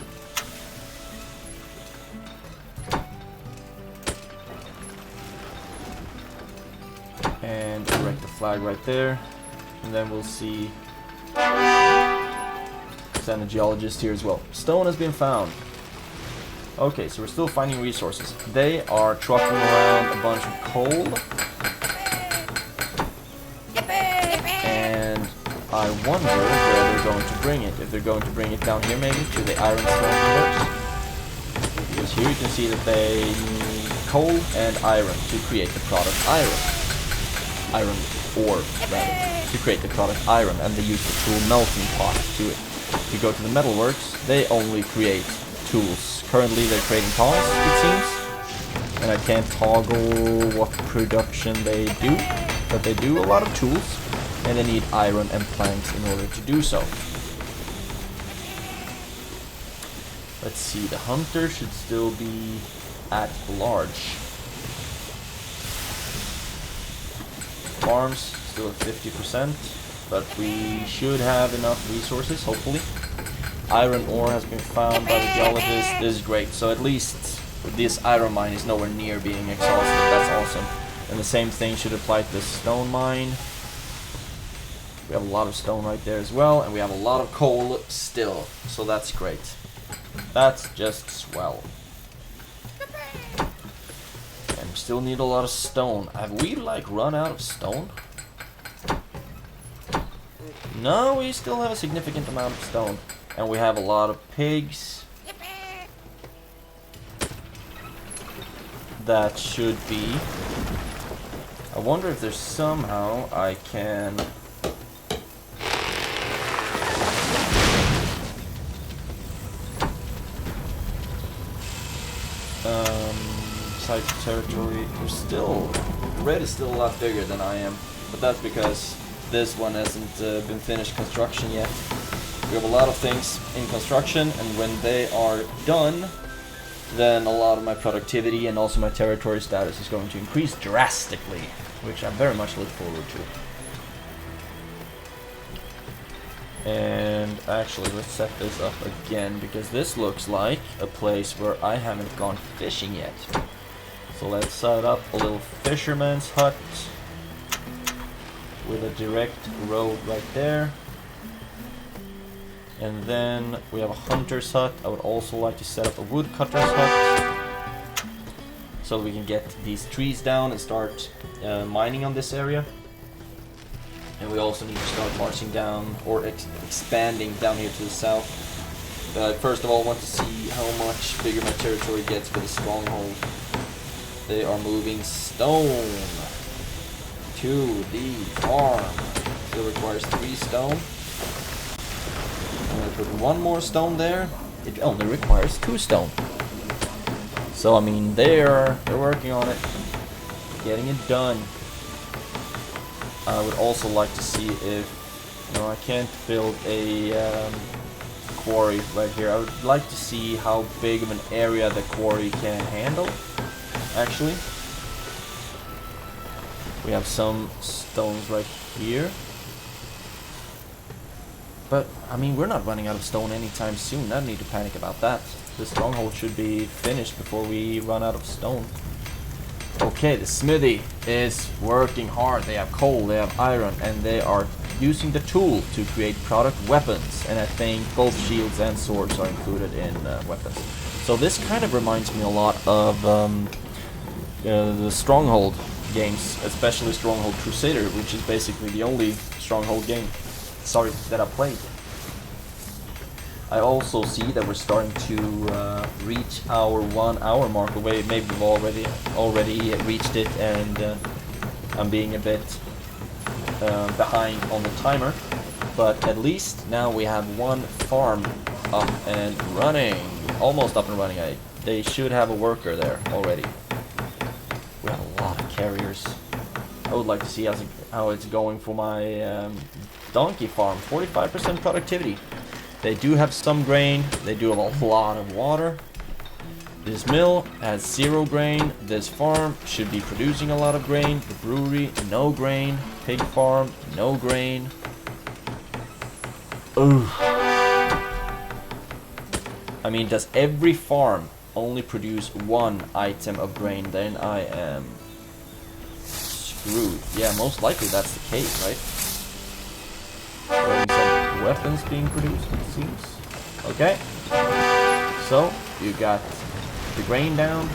And erect the flag right there, and then we'll see. Send a geologist here as well. Stone has been found. Okay, so we're still finding resources. They are trucking around a bunch of coal. And I wonder where they're going to bring it. If they're going to bring it down here maybe to the iron stone works. Because here you can see that they need coal and iron to create the product iron. Iron ore, rather, to create the product iron, and they use the tool melting pot to it. If you go to the metalworks, they only create tools. Currently they're creating tongs, it seems, and I can't toggle what production they do, but they do a lot of tools, and they need iron and planks in order to do so. Let's see, the hunter should still be at large. Farms still at 50%, but we should have enough resources, hopefully. Iron ore has been found by the geologist. This is great. So at least this iron mine is nowhere near being exhausted. That's awesome. And the same thing should apply to the stone mine. We have a lot of stone right there as well, and we have a lot of coal still. So that's great. That's just swell. And we still need a lot of stone. Have we like run out of stone? No, we still have a significant amount of stone. And we have a lot of pigs. That should be. I wonder if there's somehow I can. Site territory. There's still. Red is still a lot bigger than I am. But that's because this one hasn't been finished construction yet. We have a lot of things in construction, and when they are done, then a lot of my productivity and also my territory status is going to increase drastically, which I very much look forward to. And actually, let's set this up again, because this looks like a place where I haven't gone fishing yet. So let's set up a little fisherman's hut with a direct road right there. And then we have a hunter's hut. I would also like to set up a woodcutter's hut so we can get these trees down and start mining on this area. And we also need to start marching down or expanding down here to the south. First of all, I want to see how much bigger my territory gets with a stronghold. They are moving stone to the farm. Still requires 3 stone. I'm going to put 1 more stone there. It only requires 2 stone. So I mean, they're working on it, getting it done. I would also like to see if, no, I can't build a quarry right here. I would like to see how big of an area the quarry can handle, actually. We have some stones right here. But, I mean, we're not running out of stone anytime soon. I don't need to panic about that. The stronghold should be finished before we run out of stone. Okay, the smithy is working hard. They have coal, they have iron, and they are using the tool to create product weapons. And I think both shields and swords are included in weapons. So this kind of reminds me a lot of the Stronghold games, especially Stronghold Crusader, which is basically the only Stronghold game, that I played. I also see that we're starting to reach our 1 hour mark away. Maybe we've already reached it, and I'm being a bit behind on the timer. But at least now we have 1 farm up and running. Almost up and running. They should have a worker there already. We have a lot of carriers. I would like to see how it's going for my donkey farm. 45% productivity. They do have some grain. They do have a lot of water. This mill has 0 grain. This farm should be producing a lot of grain. The brewery, no grain. Pig farm, no grain. Ooh. I mean, does every farm only produce 1 item of grain? Then I am screwed. Yeah, most likely that's the case, right? Some weapons being produced, it seems. Okay. So, you got the grain down.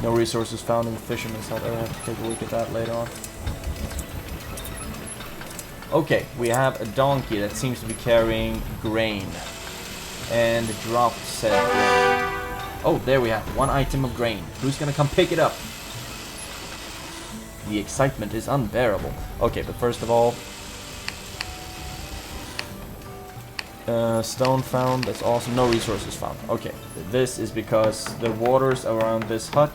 No resources found in the fisherman's hut. I'll have to take a look at that later on. Okay, we have a donkey that seems to be carrying grain. And dropped said grain. Oh, there we have 1 item of grain. Who's gonna come pick it up? The excitement is unbearable. Okay, but first of all, stone found. That's awesome. No resources found. Okay, this is because the waters around this hut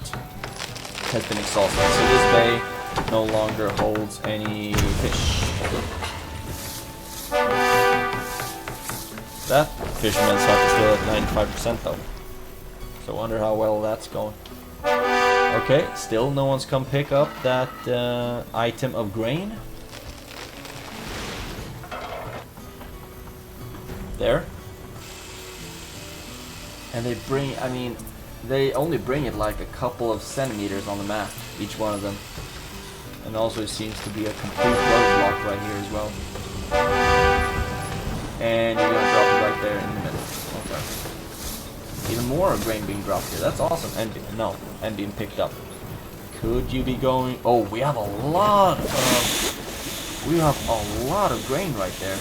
has been exhausted. So this bay no longer holds any fish. That fisherman's hut is still at 95% though. So I wonder how well that's going. Okay, still no one's come pick up that item of grain. There. And they bring, I mean, they only bring it like a couple of centimeters on the map, each one of them. And also it seems to be a complete roadblock right here as well. And you're gonna drop it right there in the middle. Okay. Even more grain being dropped here. That's awesome. And being picked up. Could you be going? Oh, we have a lot of grain right there.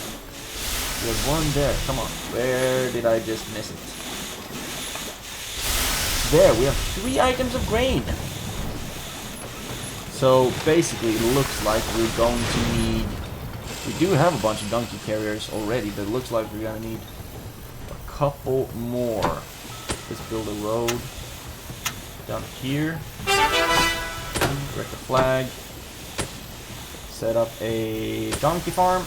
We have 1 there. Come on. Where did I just miss it? There, we have 3 items of grain. So basically, it looks like we're going to need. We do have a bunch of donkey carriers already, but it looks like we're gonna need a couple more. Let's build a road down here. Erect the flag. Set up a donkey farm.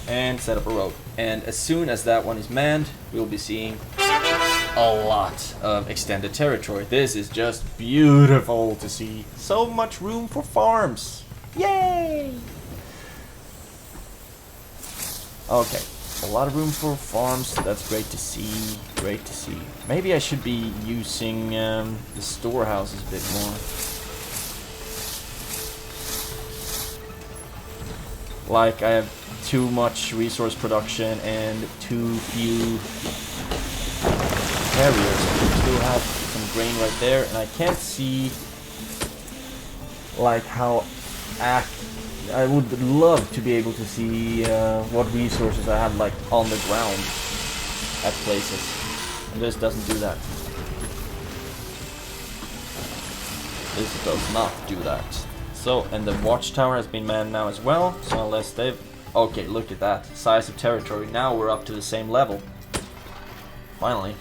And set up a road. And as soon as that one is manned, we'll be seeing a lot of extended territory. This is just beautiful to see. So much room for farms. Yay! Okay, a lot of room for farms. That's great to see. Great to see. Maybe I should be using the storehouses a bit more. Like, I have too much resource production and too few carriers. I still have some grain right there, and I can't see like how I would love to be able to see what resources I have like on the ground at places. And this doesn't do that. This does not do that. So, and the watchtower has been manned now as well. So unless they've... Okay, look at that. Size of territory. Now we're up to the same level. Finally.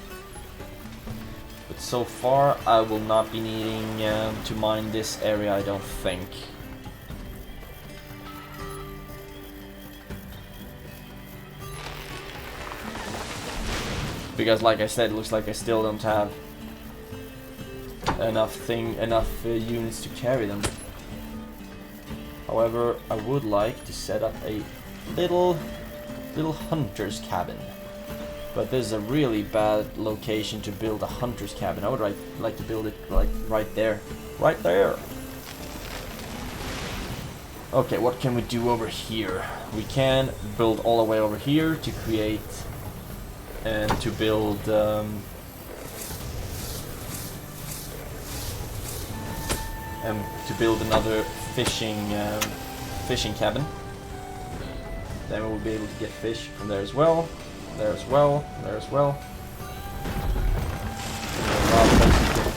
But so far, I will not be needing to mine this area, I don't think. Because like I said, it looks like I still don't have enough units to carry them. However, I would like to set up a little hunter's cabin. But this is a really bad location to build a hunter's cabin. I would like to build it like right there. Right there! Okay, what can we do over here? We can build all the way over here to create and to build another fishing cabin. Then we will be able to get fish from there as well. There as well. There as well.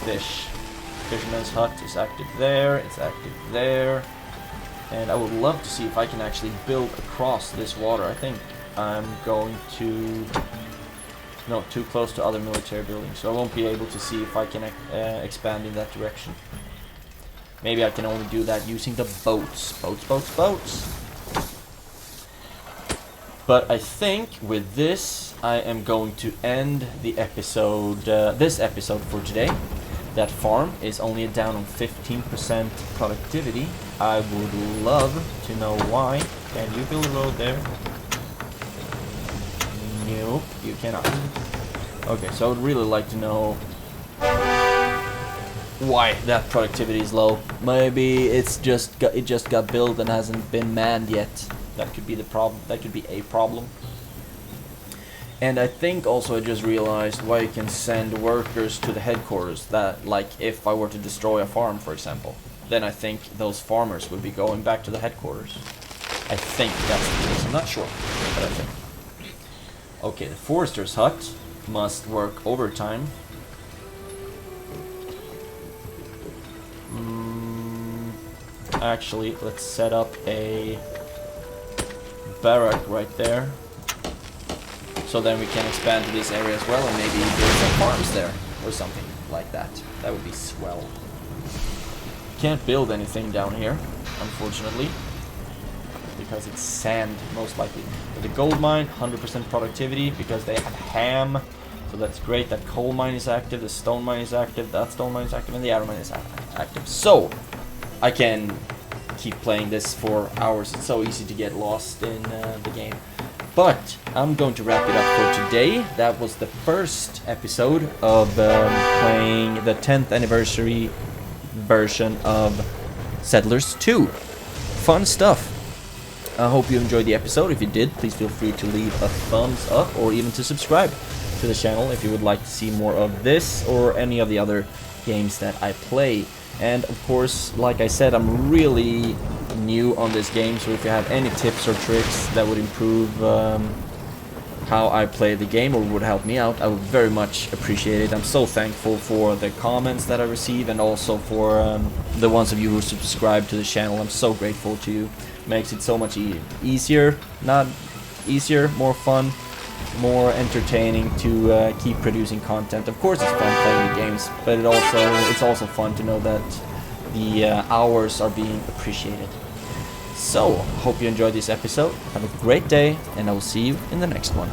Fish. Fisherman's hut is active there. It's active there. And I would love to see if I can actually build across this water. I think I'm going to... No, too close to other military buildings, so I won't be able to see if I can expand in that direction. Maybe I can only do that using the boats. Boats. But I think with this, I am going to end the episode, this episode for today. That farm is only down on 15% productivity. I would love to know why. Can you build a road there? Nope, you cannot. Okay, so I would really like to know why that productivity is low. Maybe it just got built and hasn't been manned yet. That could be the problem. That could be a problem. And I think also I just realized why you can send workers to the headquarters. That, like, if I were to destroy a farm, for example, then I think those farmers would be going back to the headquarters. I think that's the case. I'm not sure, but I think. Okay, the forester's hut must work overtime. Actually, let's set up a barrack right there. So then we can expand to this area as well and maybe build some farms there or something like that. That would be swell. Can't build anything down here, unfortunately, because it's sand, most likely. But the gold mine, 100% productivity, because they have ham. So that's great. That coal mine is active, the stone mine is active, that stone mine is active, and the iron mine is active. So, I can keep playing this for hours. It's so easy to get lost in the game. But I'm going to wrap it up for today. That was the first episode of playing the 10th anniversary version of Siedler II. Fun stuff. I hope you enjoyed the episode. If you did, please feel free to leave a thumbs up or even to subscribe to the channel if you would like to see more of this or any of the other games that I play. And of course, like I said, I'm really new on this game, so if you have any tips or tricks that would improve how I play the game or would help me out, I would very much appreciate it. I'm so thankful for the comments that I receive and also for the ones of you who subscribe to the channel. I'm so grateful to you. Makes it so much easier, not easier, more fun more entertaining to keep producing content. Of course, it's fun playing the games, but it's also fun to know that the hours are being appreciated. So, hope you enjoyed this episode. Have a great day, and I will see you in the next one.